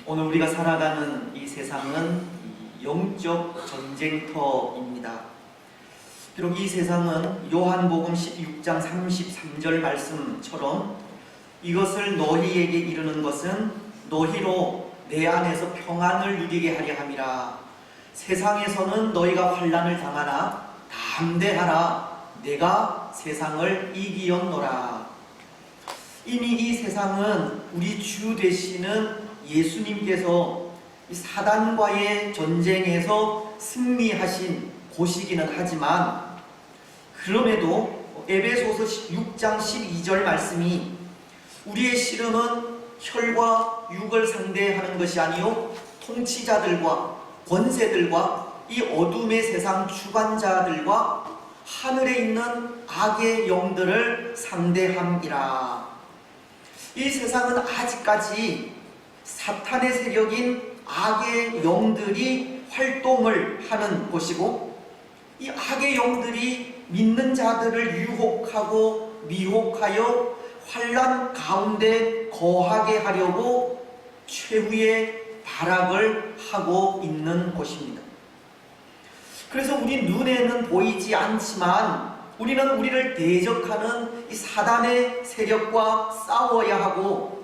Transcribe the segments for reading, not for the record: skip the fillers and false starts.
오늘 우리가 살아가는 이 세상은 영적 전쟁터입니다. 비록 이 세상은 요한복음 16장 33절 말씀처럼 이것을 너희에게 이르는 것은 너희로 내 안에서 평안을 누리게 하려 함이라. 세상에서는 너희가 환난을 당하나 담대하라. 내가 세상을 이기었노라. 이미 이 세상은 우리 주 되시는 예수님께서 사단과의 전쟁에서 승리하신 곳이기는 하지만, 그럼에도 에베소서 6장 12절 말씀이 우리의 씨름은 혈과 육을 상대하는 것이 아니요 통치자들과 권세들과 이 어둠의 세상 주관자들과 하늘에 있는 악의 영들을 상대함이라. 이 세상은 아직까지 사탄의 세력인 악의 영들이 활동을 하는 곳이고, 이 악의 영들이 믿는 자들을 유혹하고 미혹하여 환난 가운데 거하게 하려고 최후의 발악을 하고 있는 곳입니다. 그래서 우리 눈에는 보이지 않지만 우리는 우리를 대적하는 이 사단의 세력과 싸워야 하고,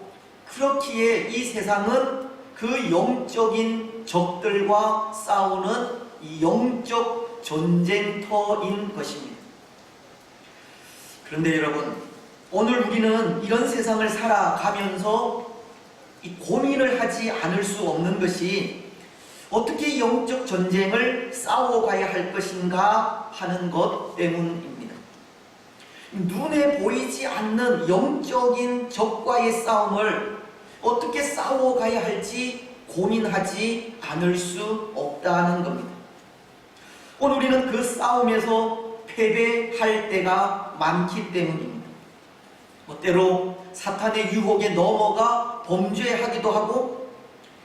그렇기에 이 세상은 그 영적인 적들과 싸우는 이 영적 전쟁터인 것입니다. 그런데 여러분, 오늘 우리는 이런 세상을 살아가면서 이 고민을 하지 않을 수 없는 것이 어떻게 영적 전쟁을 싸워가야 할 것인가 하는 것 때문입니다. 눈에 보이지 않는 영적인 적과의 싸움을 어떻게 싸워가야 할지 고민하지 않을 수 없다는 겁니다. 오늘 우리는 그 싸움에서 패배할 때가 많기 때문입니다. 때로 사탄의 유혹에 넘어가 범죄하기도 하고,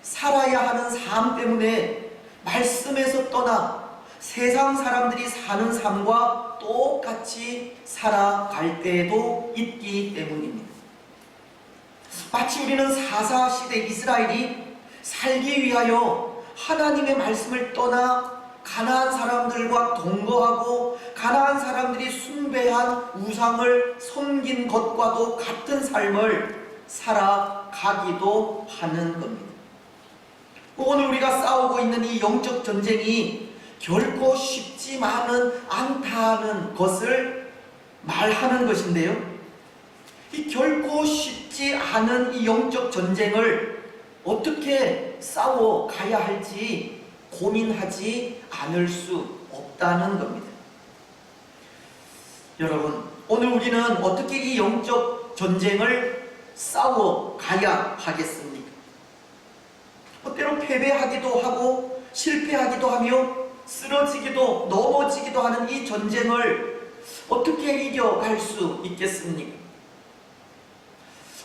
살아야 하는 삶 때문에 말씀에서 떠나 세상 사람들이 사는 삶과 똑같이 살아갈 때도 있기 때문입니다. 마치 우리는 사사시대 이스라엘이 살기 위하여 하나님의 말씀을 떠나 가나안 사람들과 동거하고 가나안 사람들이 숭배한 우상을 섬긴 것과도 같은 삶을 살아가기도 하는 겁니다. 오늘 우리가 싸우고 있는 이 영적 전쟁이 결코 쉽지만은 않다는 것을 말하는 것인데요, 이 결코 쉽지 않은 이 영적 전쟁을 어떻게 싸워가야 할지 고민하지 않을 수 없다는 겁니다. 여러분, 오늘 우리는 어떻게 이 영적 전쟁을 싸워가야 하겠습니까? 때로 패배하기도 하고 실패하기도 하며 쓰러지기도 넘어지기도 하는 이 전쟁을 어떻게 이겨갈 수 있겠습니까?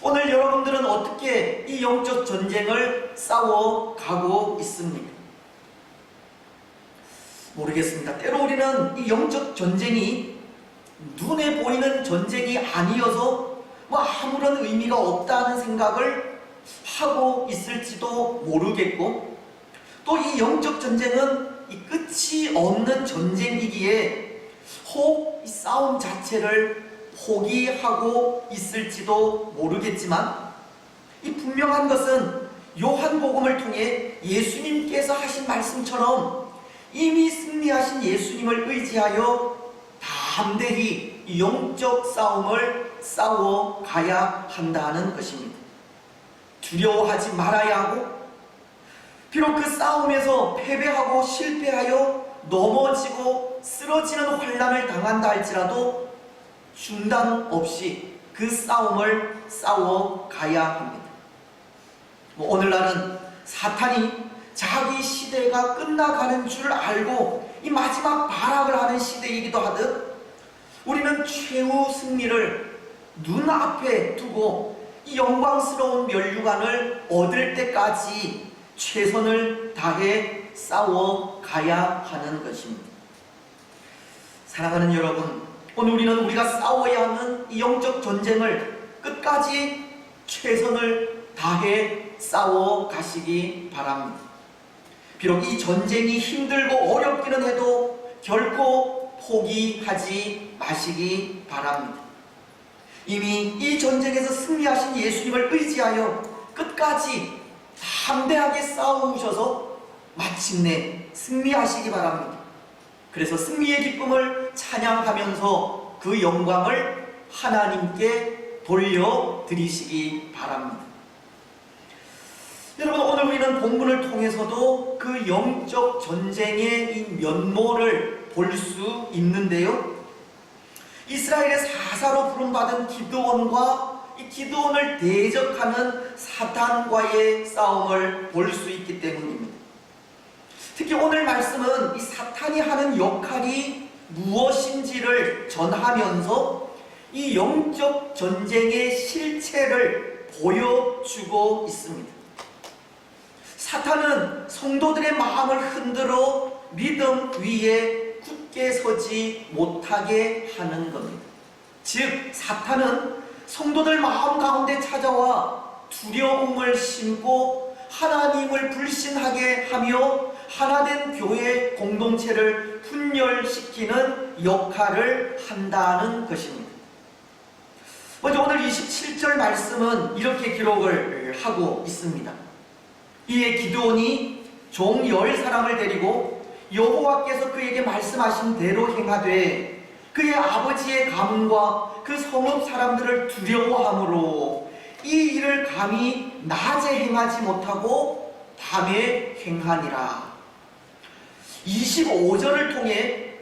오늘 여러분들은 어떻게 이 영적 전쟁을 싸워가고 있습니까? 모르겠습니다. 때로 우리는 이 영적 전쟁이 눈에 보이는 전쟁이 아니어서 아무런 의미가 없다는 생각을 하고 있을지도 모르겠고, 또 이 영적 전쟁은 이 끝이 없는 전쟁이기에 혹 이 싸움 자체를 포기하고 있을지도 모르겠지만, 이 분명한 것은 요한복음을 통해 예수님께서 하신 말씀처럼 이미 승리하신 예수님을 의지하여 담대히 영적 싸움을 싸워가야 한다는 것입니다. 두려워하지 말아야 하고, 비록 그 싸움에서 패배하고 실패하여 넘어지고 쓰러지는 환난을 당한다 할지라도 중단 없이 그 싸움을 싸워가야 합니다. 오늘날은 사탄이 자기 시대가 끝나가는 줄 알고 이 마지막 발악을 하는 시대이기도 하듯, 우리는 최후 승리를 눈앞에 두고 이 영광스러운 면류관을 얻을 때까지 최선을 다해 싸워가야 하는 것입니다. 사랑하는 여러분, 오늘 우리는 우리가 싸워야 하는 이 영적 전쟁을 끝까지 최선을 다해 싸워 싸워 가시기 바랍니다. 비록 이 전쟁이 힘들고 어렵기는 해도 결코 포기하지 마시기 바랍니다. 이미 이 전쟁에서 승리하신 예수님을 의지하여 끝까지 담대하게 싸우셔서 마침내 승리하시기 바랍니다. 그래서 승리의 기쁨을 찬양하면서 그 영광을 하나님께 돌려드리시기 바랍니다. 여러분, 오늘 우리는 본문을 통해서도 그 영적 전쟁의 이 면모를 볼 수 있는데요. 이스라엘의 사사로 부름받은 기드온과 이 기드온을 대적하는 사탄과의 싸움을 볼 수 있기 때문입니다. 특히 오늘 말씀은 이 사탄이 하는 역할이 무엇인지를 전하면서 이 영적 전쟁의 실체를 보여주고 있습니다. 사탄은 성도들의 마음을 흔들어 믿음 위에 굳게 서지 못하게 하는 겁니다. 즉, 사탄은 성도들 마음 가운데 찾아와 두려움을 심고 하나님을 불신하게 하며 하나된 교회 공동체를 분열시키는 역할을 한다는 것입니다. 먼저 오늘 27절 말씀은 이렇게 기록을 하고 있습니다. 이에 기드온이 종 10사람을 데리고 여호와께서 그에게 말씀하신 대로 행하되 그의 아버지의 가문과 그 성읍 사람들을 두려워하므로 이 일을 감히 낮에 행하지 못하고 밤에 행하니라. 25절을 통해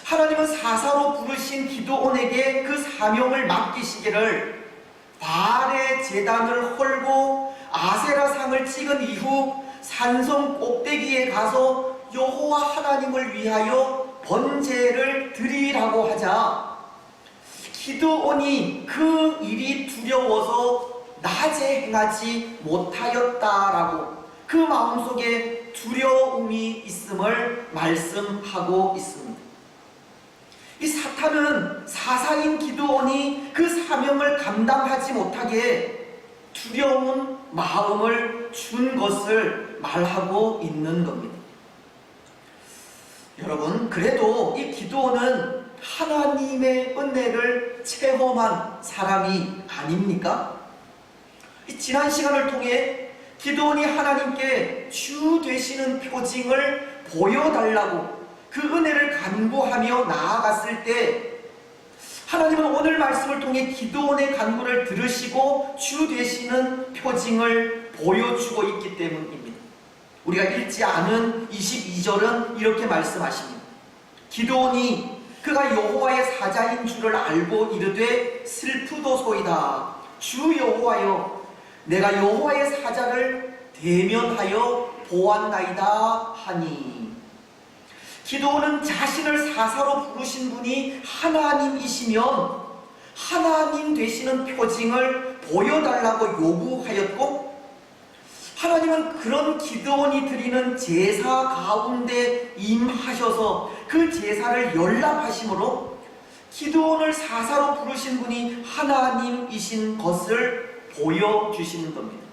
하나님은 사사로 부르신 기드온에게 그 사명을 맡기시기를 바알의 제단을 헐고 아세라상을 찍은 이후 산성 꼭대기에 가서 여호와 하나님을 위하여 번제를 드리라고 하자 기드온이 그 일이 두려워서 낮에 행하지 못하였다라고 그 마음속에 두려움이 있음을 말씀하고 있습니다. 이 사탄은 사사인 기드온이 그 사명을 감당하지 못하게 두려운 마음을 준 것을 말하고 있는 겁니다. 여러분, 그래도 이 기드온은 하나님의 은혜를 체험한 사람이 아닙니까? 지난 시간을 통해 기드온이 하나님께 주 되시는 표징을 보여달라고 그 은혜를 간구하며 나아갔을 때 하나님은 오늘 말씀을 통해 기드온의 간구를 들으시고 주 되시는 표징을 보여주고 있기 때문입니다. 우리가 읽지 않은 22절은 이렇게 말씀하십니다. 기드온이 그가 여호와의 사자인 줄을 알고 이르되 슬프도소이다. 주 여호와여, 내가 여호와의 사자를 대면하여 보았나이다 하니. 기드온은 자신을 사사로 부르신 분이 하나님이시면 하나님 되시는 표징을 보여달라고 요구하였고, 하나님은 그런 기드온이 드리는 제사 가운데 임하셔서 그 제사를 연락하심으로 기드온을 사사로 부르신 분이 하나님이신 것을 보여주시는 겁니다.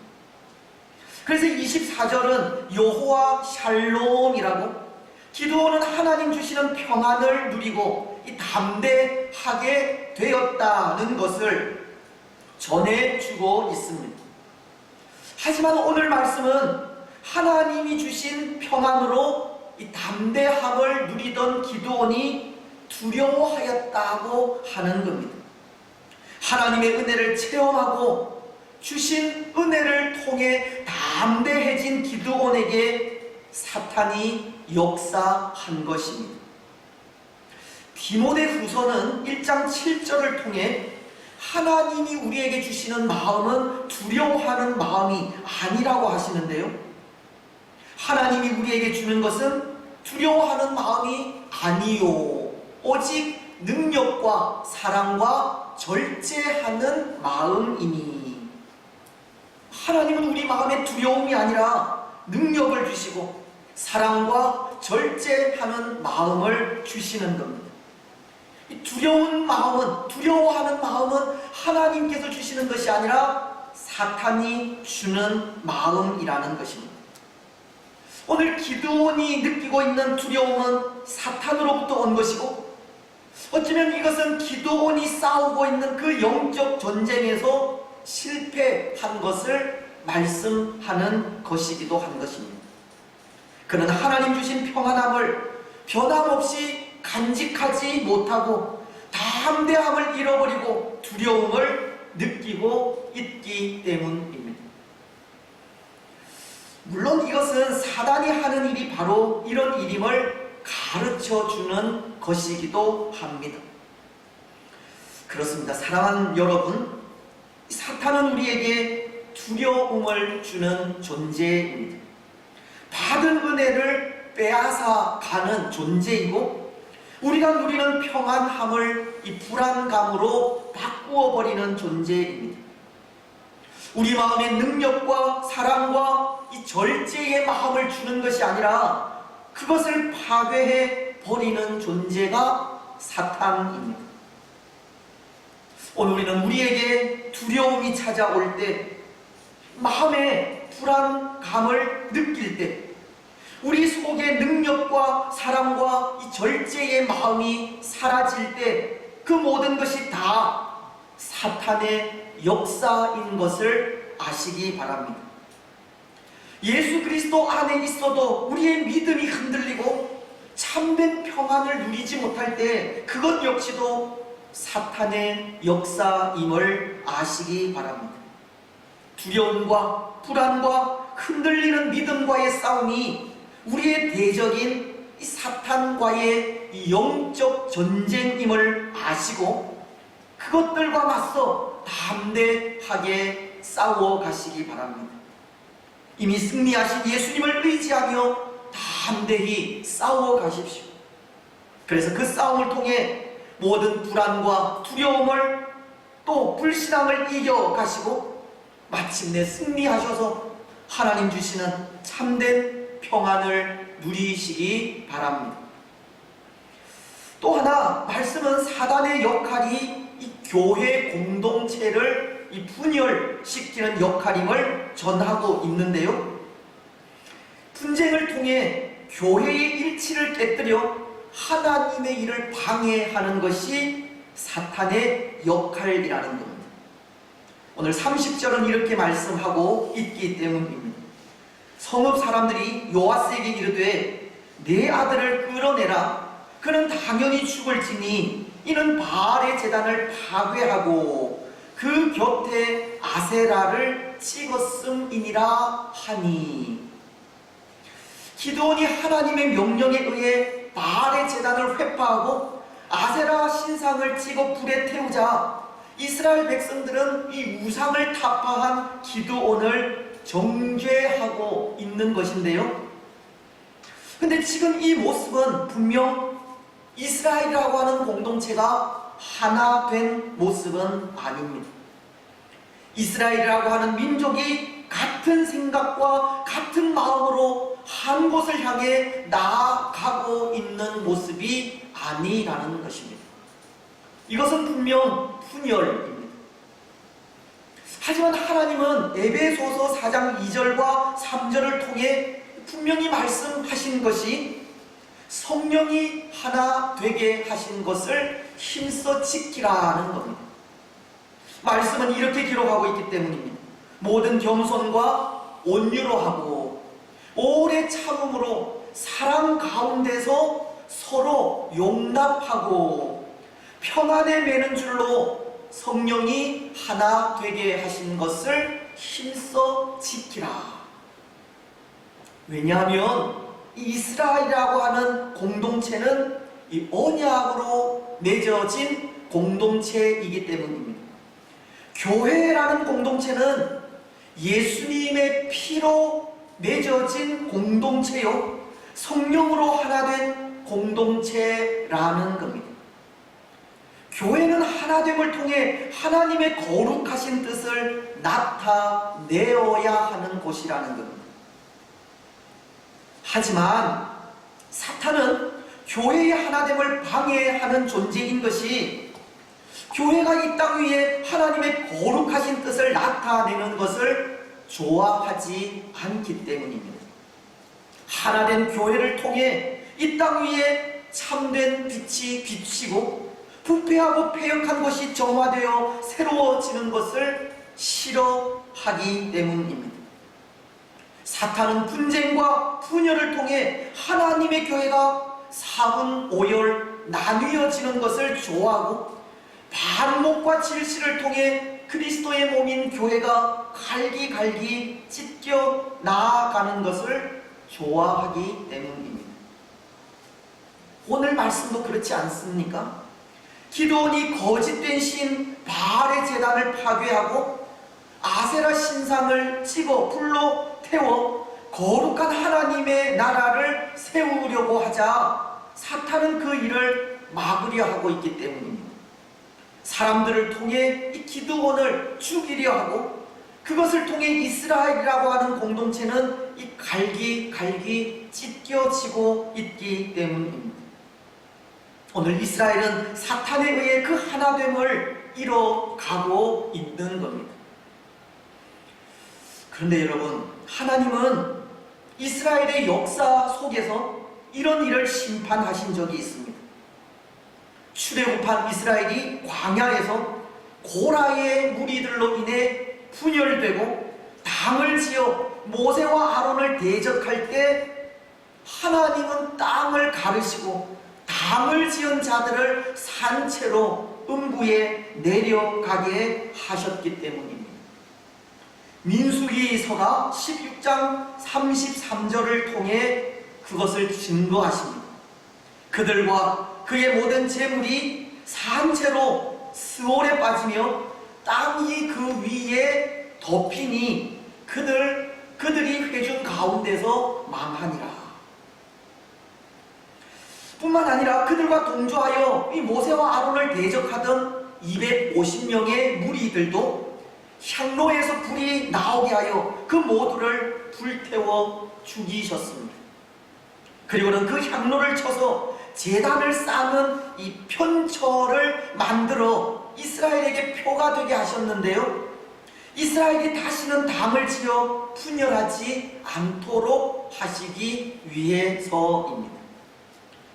그래서 24절은 여호와 샬롬이라고 기드온은 하나님 주시는 평안을 누리고 담대하게 되었다는 것을 전해주고 있습니다. 하지만 오늘 말씀은 하나님이 주신 평안으로 이 담대함을 누리던 기드온이 두려워하였다고 하는 겁니다. 하나님의 은혜를 체험하고 주신 은혜를 통해 담대해진 기드온에게 사탄이 역사한 것입니다. 디모데후서는 1장 7절을 통해 하나님이 우리에게 주시는 마음은 두려워하는 마음이 아니라고 하시는데요, 하나님이 우리에게 주는 것은 두려워하는 마음이 아니요 오직 능력과 사랑과 절제하는 마음이니. 하나님은 우리 마음에 두려움이 아니라 능력을 주시고 사랑과 절제하는 마음을 주시는 겁니다. 이 두려워하는 마음은 하나님께서 주시는 것이 아니라 사탄이 주는 마음이라는 것입니다. 오늘 기드온이 느끼고 있는 두려움은 사탄으로부터 온 것이고, 어쩌면 이것은 기드온이 싸우고 있는 그 영적 전쟁에서 실패한 것을 말씀하는 것이기도 한 것입니다. 그는 하나님 주신 평안함을 변함없이 간직하지 못하고 담대함을 잃어버리고 두려움을 느끼고 있기 때문입니다. 물론 이것은 사단이 하는 일이 바로 이런 일임을 가르쳐 주는 것이기도 합니다. 그렇습니다. 사랑하는 여러분, 사탄은 우리에게 두려움을 주는 존재입니다. 받은 은혜를 빼앗아 가는 존재이고, 우리가 누리는 평안함을 이 불안감으로 바꾸어 버리는 존재입니다. 우리 마음에 능력과 사랑과 이 절제의 마음을 주는 것이 아니라 그것을 파괴해 버리는 존재가 사탄입니다. 오늘 우리는 우리에게 두려움이 찾아올 때, 마음에 불안감을 느낄 때, 우리 속에 능력과 사랑과 이 절제의 마음이 사라질 때, 그 모든 것이 다 사탄의 역사인 것을 아시기 바랍니다. 예수 그리스도 안에 있어도 우리의 믿음이 흔들리고 참된 평안을 누리지 못할 때, 그것 역시도 사탄의 역사임을 아시기 바랍니다. 두려움과 불안과 흔들리는 믿음과의 싸움이 우리의 대적인 이 사탄과의 이 영적 전쟁임을 아시고, 그것들과 맞서 담대하게 싸워 가시기 바랍니다. 이미 승리하신 예수님을 의지하며 담대히 싸워 가십시오. 그래서 그 싸움을 통해 모든 불안과 두려움을, 또 불신앙을 이겨 가시고 마침내 승리하셔서 하나님 주시는 참된 평안을 누리시기 바랍니다. 또 하나, 말씀은 사단의 역할이 이 교회 공동체를 이 분열시키는 역할임을 전하고 있는데요, 분쟁을 통해 교회의 일치를 깨뜨려 하나님의 일을 방해하는 것이 사탄의 역할이라는 겁니다. 오늘 30절은 이렇게 말씀하고 있기 때문입니다. 성읍 사람들이 요아스에게 이르되 내 아들을 끌어내라. 그는 당연히 죽을지니 이는 바알의 제단을 파괴하고 그 곁에 아세라를 찍었음이니라 하니. 기드온이 하나님의 명령에 의해 바알의 제단을 회파하고 아세라 신상을 찍어 불에 태우자 이스라엘 백성들은 이 우상을 타파한 기드온을 정죄하고 있는 것인데요, 근데 지금 이 모습은 분명 이스라엘이라고 하는 공동체가 하나 된 모습은 아닙니다. 이스라엘이라고 하는 민족이 같은 생각과 같은 마음으로 한 곳을 향해 나아가고 있는 모습이 아니라는 것입니다. 이것은 분명 분열입니다. 하지만 하나님은 에베소서 4장 2절과 3절을 통해 분명히 말씀하신 것이 성령이 하나 되게 하신 것을 힘써 지키라는 겁니다. 말씀은 이렇게 기록하고 있기 때문입니다. 모든 겸손과 온유로 하고 오래 참음으로 사랑 가운데서 서로 용납하고 평안에 매는 줄로 성령이 하나 되게 하신 것을 힘써 지키라. 왜냐하면 이스라엘이라고 하는 공동체는 이 언약으로 맺어진 공동체이기 때문입니다. 교회라는 공동체는 예수님의 피로 맺어진 공동체요, 성령으로 하나 된 공동체라는 겁니다. 교회는 하나됨을 통해 하나님의 거룩하신 뜻을 나타내어야 하는 곳이라는 겁니다. 하지만 사탄은 교회의 하나됨을 방해하는 존재인 것이 교회가 이 땅 위에 하나님의 거룩하신 뜻을 나타내는 것을 좋아하지 않기 때문입니다. 하나된 교회를 통해 이 땅 위에 참된 빛이 비치고 부패하고 패역한 것이 정화되어 새로워지는 것을 싫어하기 때문입니다. 사탄은 분쟁과 분열을 통해 하나님의 교회가 사분 오열 나뉘어지는 것을 좋아하고, 반목과 질시를 통해 그리스도의 몸인 교회가 갈기갈기 찢겨 나아가는 것을 좋아하기 때문입니다. 오늘 말씀도 그렇지 않습니까? 기드온이 거짓된 신 바알의 제단을 파괴하고 아세라 신상을 찍어 불로 태워 거룩한 하나님의 나라를 세우려고 하자 사탄은 그 일을 막으려 하고 있기 때문입니다. 사람들을 통해 이 기드온을 죽이려 하고, 그것을 통해 이스라엘이라고 하는 공동체는 이 갈기갈기 찢겨지고 있기 때문입니다. 오늘 이스라엘은 사탄에 의해 그 하나됨을 잃어가고 있는 겁니다. 그런데 여러분, 하나님은 이스라엘의 역사 속에서 이런 일을 심판하신 적이 있습니다. 출애굽한 이스라엘이 광야에서 고라의 무리들로 인해 분열되고 당을 지어 모세와 아론을 대적할 때 하나님은 땅을 가르시고 당을 지은 자들을 산채로 음부에 내려가게 하셨기 때문입니다. 민수기서가 16장 33절을 통해 그것을 증거하십니다. 그들과 그의 모든 재물이 산채로 스올에 빠지며 땅이 그 위에 덮이니 그들이 회중 가운데서 망하니라. 뿐만 아니라 그들과 동조하여 이 모세와 아론을 대적하던 250명의 무리들도 향로에서 불이 나오게 하여 그 모두를 불태워 죽이셨습니다. 그리고는 그 향로를 쳐서 제단을 쌓는 이 편처를 만들어 이스라엘에게 표가 되게 하셨는데요, 이스라엘이 다시는 당을 지어 분열하지 않도록 하시기 위해서입니다.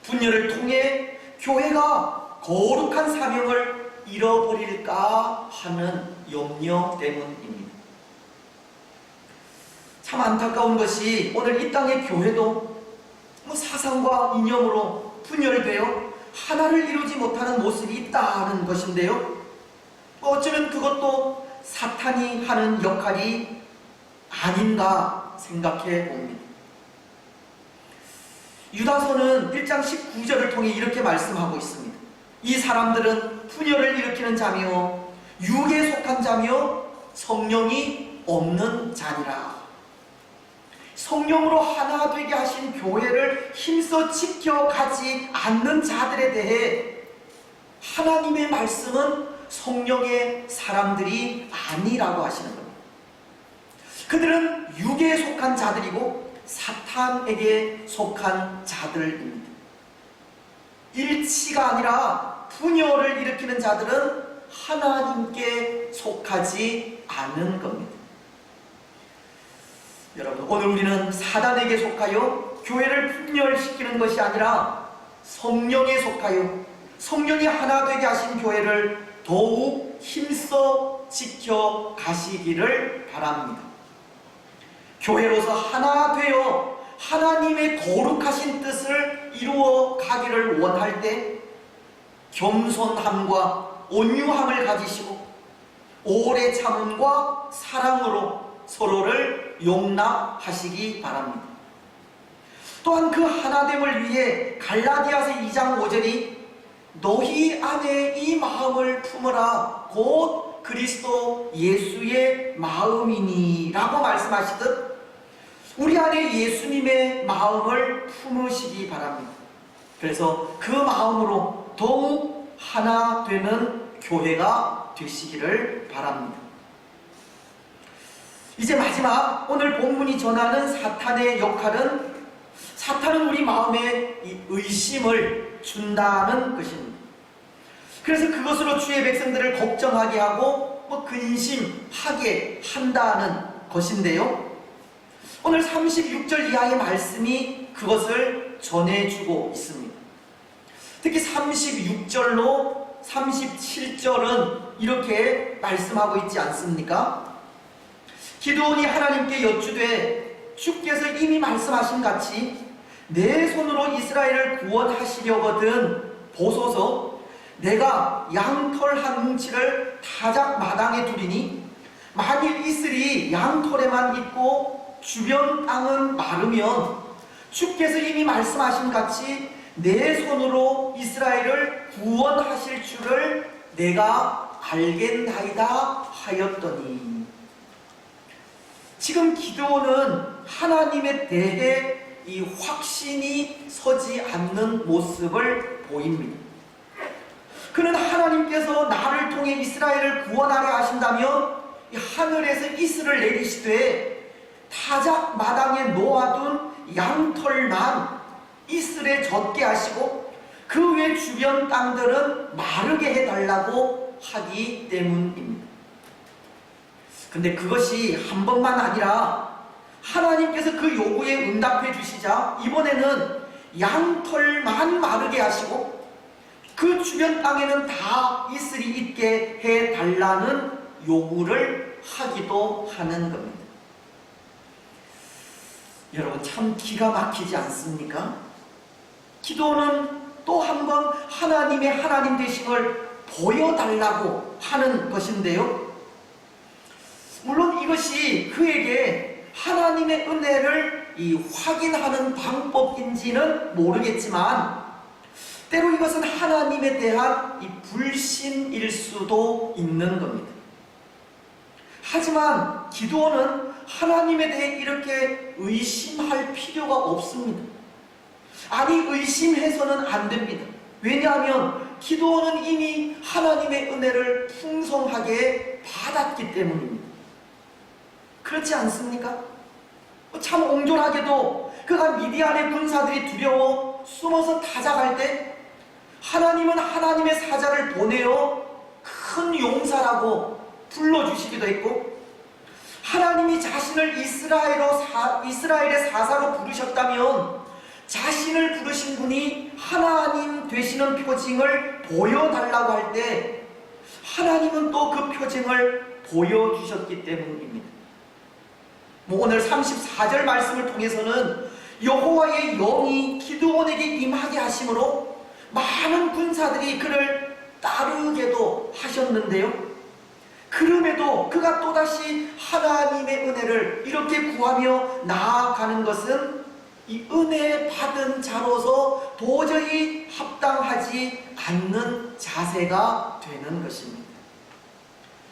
분열을 통해 교회가 거룩한 사명을 잃어버릴까 하는 염려 때문입니다. 참 안타까운 것이 오늘 이 땅의 교회도 사상과 이념으로 분열되어 하나를 이루지 못하는 모습이 있다는 것인데요, 어쩌면 그것도 사탄이 하는 역할이 아닌가 생각해 봅니다. 유다서는 1장 19절을 통해 이렇게 말씀하고 있습니다. 이 사람들은 분열을 일으키는 자며 육에 속한 자며 성령이 없는 자니라. 성령으로 하나 되게 하신 교회를 힘써 지켜가지 않는 자들에 대해 하나님의 말씀은 성령의 사람들이 아니라고 하시는 겁니다. 그들은 육에 속한 자들이고 사탄에게 속한 자들입니다. 일치가 아니라 분열을 일으키는 자들은 하나님께 속하지 않은 겁니다. 여러분, 오늘 우리는 사단에게 속하여 교회를 분열시키는 것이 아니라 성령에 속하여 성령이 하나 되게 하신 교회를 더욱 힘써 지켜 가시기를 바랍니다. 교회로서 하나 되어 하나님의 거룩하신 뜻을 이루어 가기를 원할 때 겸손함과 온유함을 가지시고 오래 참음과 사랑으로 서로를 용납하시기 바랍니다. 또한 그 하나됨을 위해 갈라디아서 2장 5절이 너희 안에 이 마음을 품으라 곧 그리스도 예수의 마음이니 라고 말씀하시듯 우리 안에 예수님의 마음을 품으시기 바랍니다. 그래서 그 마음으로 더욱 하나 되는 교회가 되시기를 바랍니다. 이제 마지막, 오늘 본문이 전하는 사탄의 역할은, 사탄은 우리 마음에 이 의심을 준다는 것입니다. 그래서 그것으로 주의 백성들을 걱정하게 하고 근심하게 한다는 것인데요. 오늘 36절 이하의 말씀이 그것을 전해주고 있습니다. 특히 36절로 37절은 이렇게 말씀하고 있지 않습니까? 기드온이 하나님께 여쭈되 주께서 이미 말씀하신 같이 내 손으로 이스라엘을 구원하시려거든 보소서. 내가 양털 한 뭉치를 타작 마당에 두리니 만일 이슬이 양털에만 있고 주변 땅은 마르면 주께서 이미 말씀하신 같이 내 손으로 이스라엘을 구원하실 줄을 내가 알겠나이다 하였더니, 지금 기드온은 하나님에 대해 이 확신이 서지 않는 모습을 보입니다. 그는 하나님께서 나를 통해 이스라엘을 구원하려 하신다면 하늘에서 이슬을 내리시되 타작 마당에 놓아둔 양털만 이슬에 젖게 하시고 그 외 주변 땅들은 마르게 해달라고 하기 때문입니다. 근데 그것이 한 번만 아니라 하나님께서 그 요구에 응답해 주시자 이번에는 양털만 마르게 하시고 그 주변 땅에는 다 이슬이 있게 해달라는 요구를 하기도 하는 겁니다. 여러분, 참 기가 막히지 않습니까? 기도는 또 한 번 하나님의 하나님 되심을 보여달라고 하는 것인데요. 물론 이것이 그에게 하나님의 은혜를 확인하는 방법인지는 모르겠지만 때로 이것은 하나님에 대한 불신일 수도 있는 겁니다. 하지만 기드온은 하나님에 대해 이렇게 의심할 필요가 없습니다. 아니, 의심해서는 안 됩니다. 왜냐하면 기드온은 이미 하나님의 은혜를 풍성하게 받았기 때문입니다. 그렇지 않습니까? 참 옹졸하게도 그가 미디안의 군사들이 두려워 숨어서 타작할 때 하나님은 하나님의 사자를 보내어 큰 용사라고 불러주시기도 했고, 하나님이 자신을 이스라엘의 사사로 부르셨다면 자신을 부르신 분이 하나님 되시는 표징을 보여달라고 할 때 하나님은 또 그 표징을 보여주셨기 때문입니다. 오늘 34절 말씀을 통해서는 여호와의 영이 기드온에게 임하게 하심으로 많은 군사들이 그를 따르게도 하셨는데요, 그럼에도 그가 또다시 하나님의 은혜를 이렇게 구하며 나아가는 것은 이 은혜 받은 자로서 도저히 합당하지 않는 자세가 되는 것입니다.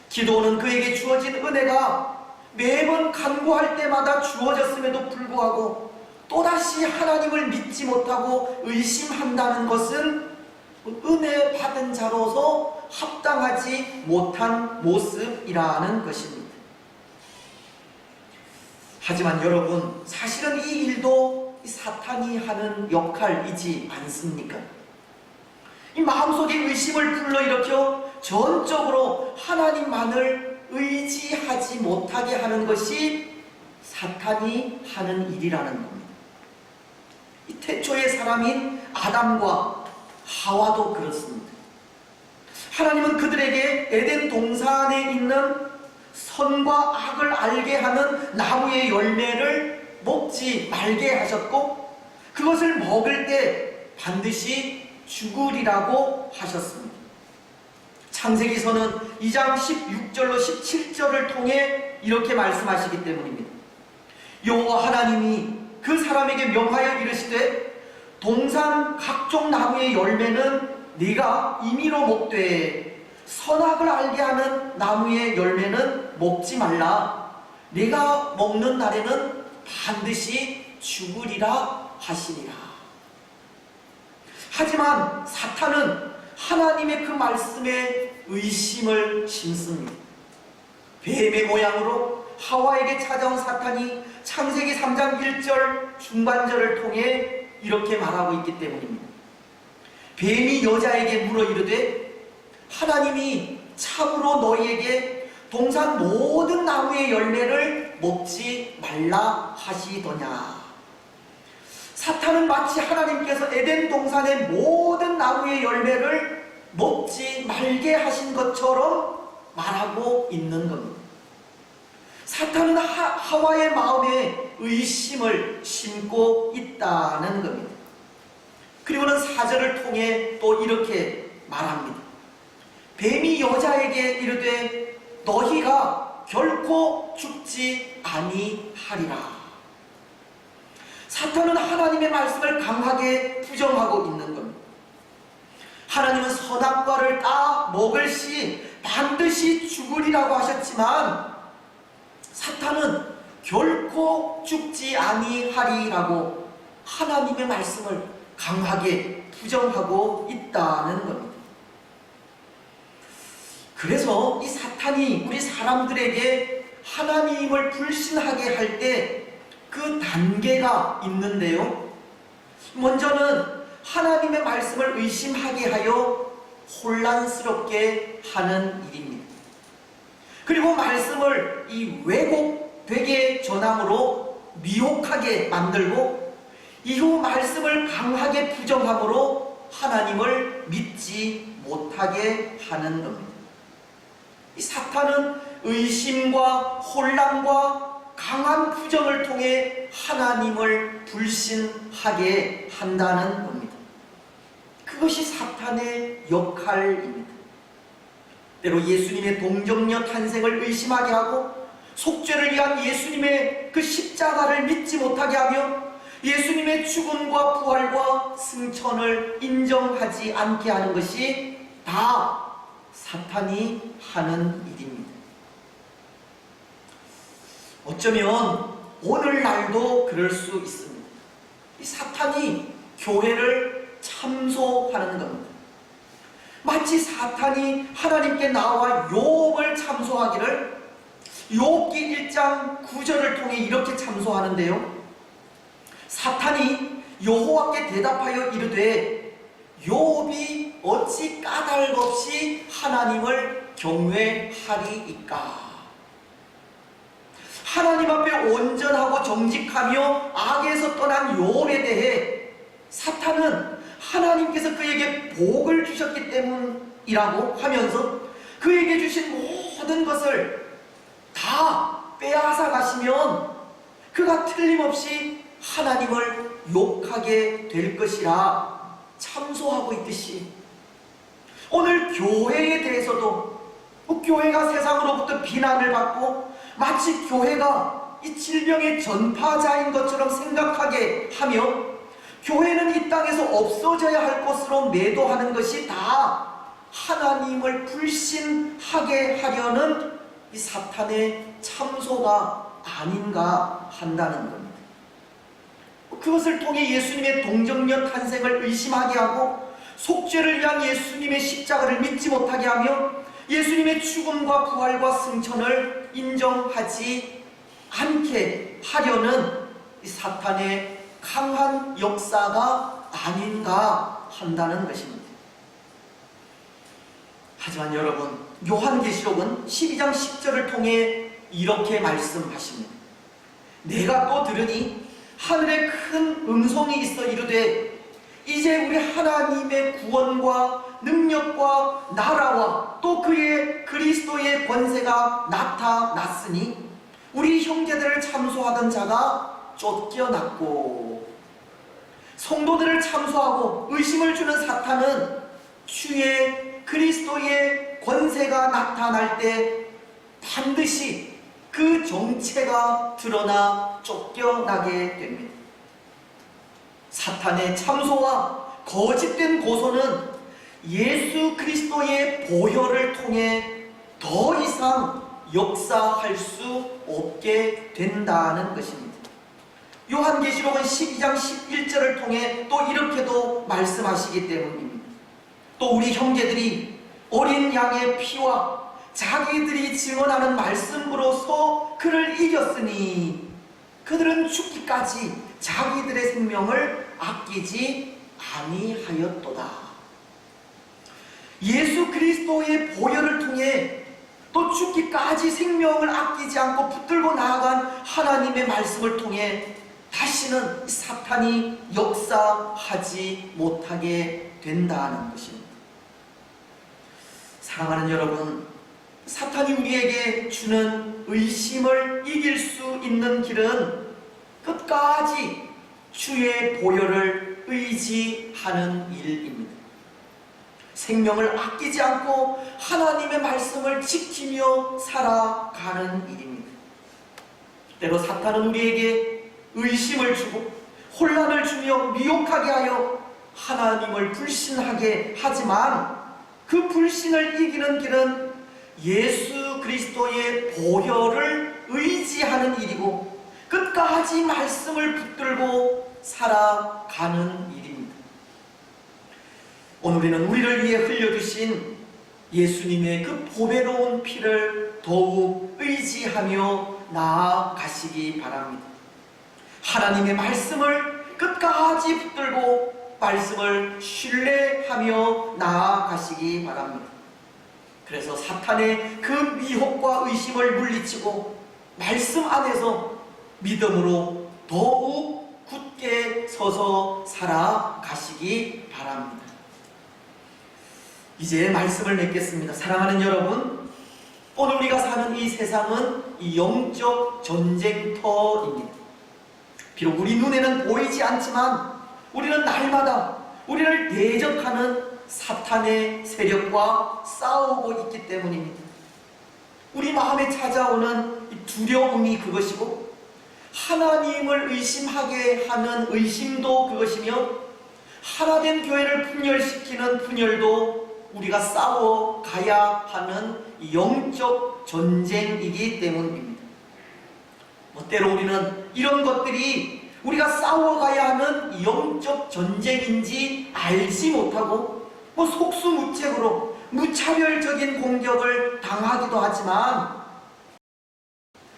기도는 그에게 주어진 은혜가 매번 간구할 때마다 주어졌음에도 불구하고 또다시 하나님을 믿지 못하고 의심한다는 것은 은혜 받은 자로서 합당하지 못한 모습이라는 것입니다. 하지만 여러분, 사실은 이 일도 사탄이 하는 역할이지 않습니까? 이 마음속에 의심을 불러일으켜 전적으로 하나님만을 의지하지 못하게 하는 것이 사탄이 하는 일이라는 겁니다. 이 태초의 사람인 아담과 하와도 그렇습니다. 하나님은 그들에게 에덴 동산에 있는 선과 악을 알게 하는 나무의 열매를 먹지 말게 하셨고 그것을 먹을 때 반드시 죽으리라고 하셨습니다. 창세기서는 2장 16절로 17절을 통해 이렇게 말씀하시기 때문입니다. 여호와 하나님이 그 사람에게 명하여 이르시되 동산 각종 나무의 열매는 네가 임의로 먹되 선악을 알게 하는 나무의 열매는 먹지 말라. 네가 먹는 날에는 반드시 죽으리라 하시니라. 하지만 사탄은 하나님의 그 말씀에 의심을 심습니다. 뱀의 모양으로 하와에게 찾아온 사탄이 창세기 3장 1절 중반절을 통해 이렇게 말하고 있기 때문입니다. 뱀이 여자에게 물어 이르되 하나님이 참으로 너희에게 동산 모든 나무의 열매를 먹지 말라 하시더냐. 사탄은 마치 하나님께서 에덴 동산의 모든 나무의 열매를 먹지 말게 하신 것처럼 말하고 있는 겁니다. 사탄은 하와의 마음에 의심을 심고 있다는 겁니다. 그리고는 4절을 통해 또 이렇게 말합니다. 뱀이 여자에게 이르되 너희가 결코 죽지 아니하리라. 사탄은 하나님의 말씀을 강하게 부정하고 있는 겁니다. 하나님은 선악과를 따 먹을 시 반드시 죽으리라고 하셨지만 사탄은 결코 죽지 아니하리라고 하나님의 말씀을 강하게 부정하고 있다는 겁니다. 그래서 이 사탄이 우리 사람들에게 하나님을 불신하게 할 때 그 단계가 있는데요. 먼저는 하나님의 말씀을 의심하게 하여 혼란스럽게 하는 일입니다. 그리고 말씀을 이 왜곡되게 전함으로 미혹하게 만들고 이후 말씀을 강하게 부정함으로 하나님을 믿지 못하게 하는 겁니다. 이 사탄은 의심과 혼란과 강한 부정을 통해 하나님을 불신하게 한다는 겁니다. 그것이 사탄의 역할입니다. 때로 예수님의 동정녀 탄생을 의심하게 하고 속죄를 위한 예수님의 그 십자가를 믿지 못하게 하며 예수님의 죽음과 부활과 승천을 인정하지 않게 하는 것이 다 사탄이 하는 일입니다. 어쩌면 오늘날도 그럴 수 있습니다. 이 사탄이 교회를 참소하는 겁니다. 마치 사탄이 하나님께 나와 욥을 참소하기를 욥기 1장 9절을 통해 이렇게 참소하는데요. 사탄이 여호와께 대답하여 이르되 욥이 어찌 까닭 없이 하나님을 경외하리이까. 하나님 앞에 온전하고 정직하며 악에서 떠난 욥에 대해 사탄은 하나님께서 그에게 복을 주셨기 때문이라고 하면서 그에게 주신 모든 것을 다 빼앗아 가시면 그가 틀림없이 하나님을 욕하게 될 것이라 참소하고 있듯이 오늘 교회에 대해서도 교회가 세상으로부터 비난을 받고 마치 교회가 이 질병의 전파자인 것처럼 생각하게 하며 교회는 이 땅에서 없어져야 할 것으로 매도하는 것이 다 하나님을 불신하게 하려는 이 사탄의 참소가 아닌가 한다는 겁니다. 그것을 통해 예수님의 동정녀 탄생을 의심하게 하고 속죄를 위한 예수님의 십자가를 믿지 못하게 하며 예수님의 죽음과 부활과 승천을 인정하지 않게 하려는 이 사탄의 강한 역사가 아닌가 한다는 것입니다. 하지만 여러분, 요한계시록은 12장 10절을 통해 이렇게 말씀하십니다. 내가 또 들으니 하늘에 큰 음성이 있어 이르되 이제 우리 하나님의 구원과 능력과 나라와 또 그의 그리스도의 권세가 나타났으니 우리 형제들을 참소하던 자가 쫓겨났고 성도들을 참소하고 의심을 주는 사탄은 주의 그리스도의 권세가 나타날 때 반드시 그 정체가 드러나 쫓겨나게 됩니다. 사탄의 참소와 거짓된 고소는 예수 그리스도의 보혈을 통해 더 이상 역사할 수 없게 된다는 것입니다. 요한계시록은 12장 11절을 통해 또 이렇게도 말씀하시기 때문입니다. 또 우리 형제들이 어린 양의 피와 자기들이 증언하는 말씀으로서 그를 이겼으니 그들은 죽기까지 자기들의 생명을 아끼지 아니하였도다. 예수 그리스도의 보혈을 통해 또 죽기까지 생명을 아끼지 않고 붙들고 나아간 하나님의 말씀을 통해 다시는 사탄이 역사하지 못하게 된다는 것입니다. 사랑하는 여러분, 사탄이 우리에게 주는 의심을 이길 수 있는 길은 끝까지 주의 보혈을 의지하는 일입니다. 생명을 아끼지 않고 하나님의 말씀을 지키며 살아가는 일입니다. 때로 사탄은 우리에게 의심을 주고 혼란을 주며 미혹하게 하여 하나님을 불신하게 하지만 그 불신을 이기는 길은 예수 그리스도의 보혈을 의지하는 일이고 끝까지 말씀을 붙들고 살아가는 일입니다. 오늘 우리는 우리를 위해 흘려주신 예수님의 그 보배로운 피를 더욱 의지하며 나아가시기 바랍니다. 하나님의 말씀을 끝까지 붙들고 말씀을 신뢰하며 나아가시기 바랍니다. 그래서 사탄의 그 미혹과 의심을 물리치고 말씀 안에서 믿음으로 더욱 굳게 서서 살아가시기 바랍니다. 이제 말씀을 맺겠습니다. 사랑하는 여러분, 오늘 우리가 사는 이 세상은 이 영적 전쟁터입니다. 비록 우리 눈에는 보이지 않지만 우리는 날마다 우리를 대적하는 사탄의 세력과 싸우고 있기 때문입니다. 우리 마음에 찾아오는 이 두려움이 그것이고 하나님을 의심하게 하는 의심도 그것이며 하나된 교회를 분열시키는 분열도 우리가 싸워가야 하는 영적 전쟁이기 때문입니다. 때로 우리는 이런 것들이 우리가 싸워가야 하는 영적 전쟁인지 알지 못하고 속수무책으로 무차별적인 공격을 당하기도 하지만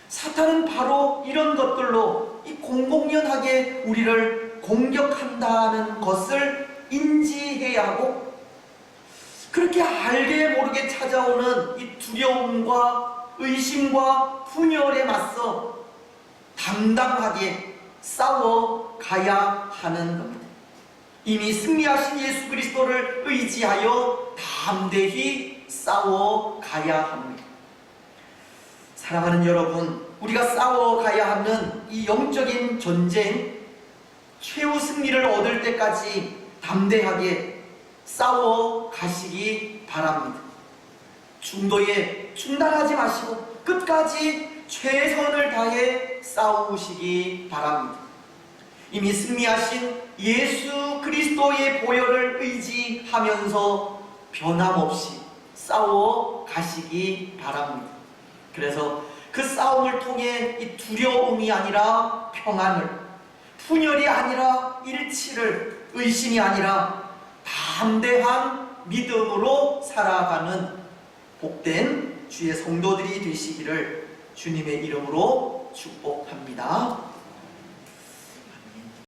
사탄은 바로 이런 것들로 공공연하게 우리를 공격한다는 것을 인지해야 하고 그렇게 알게 모르게 찾아오는 이 두려움과 의심과 분열에 맞서 당당하게 싸워가야 하는 겁니다. 이미 승리하신 예수 그리스도를 의지하여 담대히 싸워가야 합니다. 사랑하는 여러분, 우리가 싸워가야 하는 이 영적인 전쟁, 최후 승리를 얻을 때까지 담대하게 싸워가시기 바랍니다. 중도에 중단하지 마시고 끝까지 최선을 다해 싸우시기 바랍니다. 이미 승리하신 예수 그리스도의 보혈을 의지하면서 변함없이 싸워가시기 바랍니다. 그래서 그 싸움을 통해 이 두려움이 아니라 평안을, 분열이 아니라 일치를, 의심이 아니라 담대한 믿음으로 살아가는 복된 주의 성도들이 되시기를 주님의 이름으로 축복합니다.